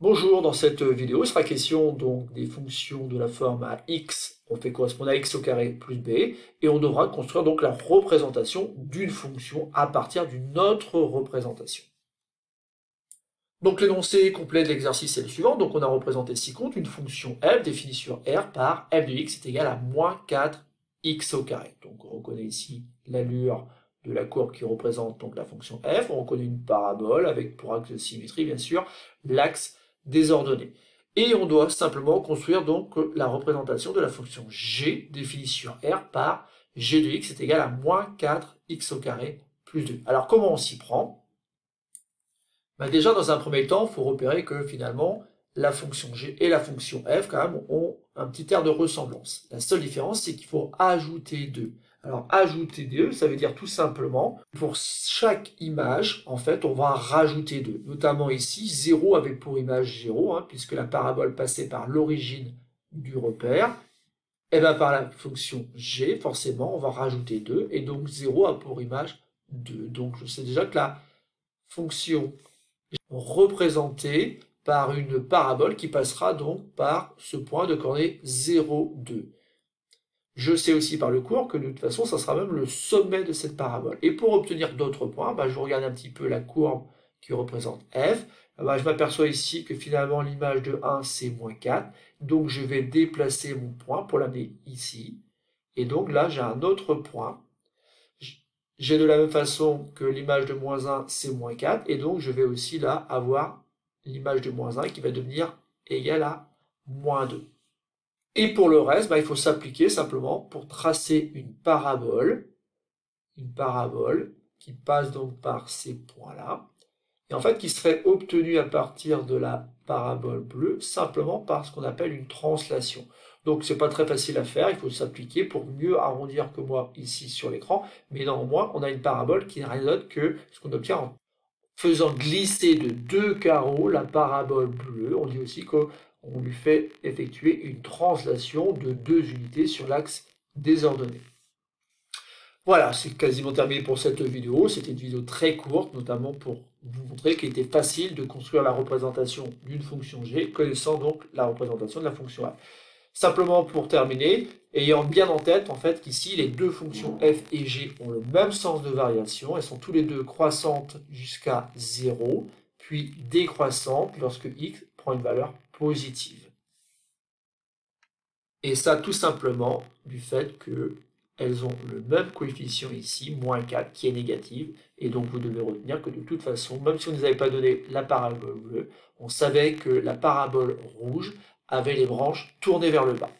Bonjour, dans cette vidéo, il sera question donc des fonctions de la forme à x, on fait correspondre à x au carré plus b, et on devra construire donc la représentation d'une fonction à partir d'une autre représentation. Donc l'énoncé complet de l'exercice est le suivant, donc on a représenté ci-contre une fonction f définie sur R par f de x est égal à moins 4x au carré. Donc on reconnaît ici l'allure de la courbe qui représente donc la fonction f, on reconnaît une parabole avec pour axe de symétrie bien sûr l'axe des ordonnées. Et on doit simplement construire donc la représentation de la fonction g définie sur R par g de x est égal à moins 4x au carré plus 2. Alors comment on s'y prend? Déjà, dans un premier temps, il faut repérer que finalement, la fonction g et la fonction f, quand même, ont un petit air de ressemblance. La seule différence, c'est qu'il faut ajouter 2. Alors, ajouter 2, ça veut dire tout simplement, pour chaque image, en fait, on va rajouter 2. Notamment ici, 0 avec pour image 0, puisque la parabole passait par l'origine du repère. Et bien, par la fonction g, forcément, on va rajouter 2, et donc 0 a pour image 2. Donc, je sais déjà que la fonction représentée par une parabole qui passera donc par ce point de coordonnées 0, 2. Je sais aussi par le cours que de toute façon, ça sera même le sommet de cette parabole. Et pour obtenir d'autres points, je regarde un petit peu la courbe qui représente f. Je m'aperçois ici que finalement l'image de 1 c'est moins 4. Donc je vais déplacer mon point pour l'amener ici. Et donc là j'ai un autre point. J'ai de la même façon que l'image de moins 1 c'est moins 4. Et donc je vais aussi là avoir l'image de moins 1 qui va devenir égale à moins 2. Et pour le reste, il faut s'appliquer simplement pour tracer une parabole qui passe donc par ces points-là, et en fait qui serait obtenue à partir de la parabole bleue simplement par ce qu'on appelle une translation. Donc c'est pas très facile à faire, il faut s'appliquer pour mieux arrondir que moi ici sur l'écran, mais néanmoins on a une parabole qui n'est rien d'autre que ce qu'on obtient en faisant glisser de 2 carreaux la parabole bleue. On dit aussi qu'on lui fait effectuer une translation de 2 unités sur l'axe des ordonnées. Voilà, c'est quasiment terminé pour cette vidéo. C'était une vidéo très courte, notamment pour vous montrer qu'il était facile de construire la représentation d'une fonction g, connaissant donc la représentation de la fonction f. Simplement pour terminer, ayant bien en tête en fait qu'ici les deux fonctions f et g ont le même sens de variation, elles sont tous les deux croissantes jusqu'à 0, puis décroissantes lorsque x prend une valeur positive. Et ça tout simplement du fait qu'elles ont le même coefficient ici, moins 4, qui est négative, et donc vous devez retenir que de toute façon, même si on ne nous avait pas donné la parabole bleue, on savait que la parabole rouge avait les branches tournées vers le bas.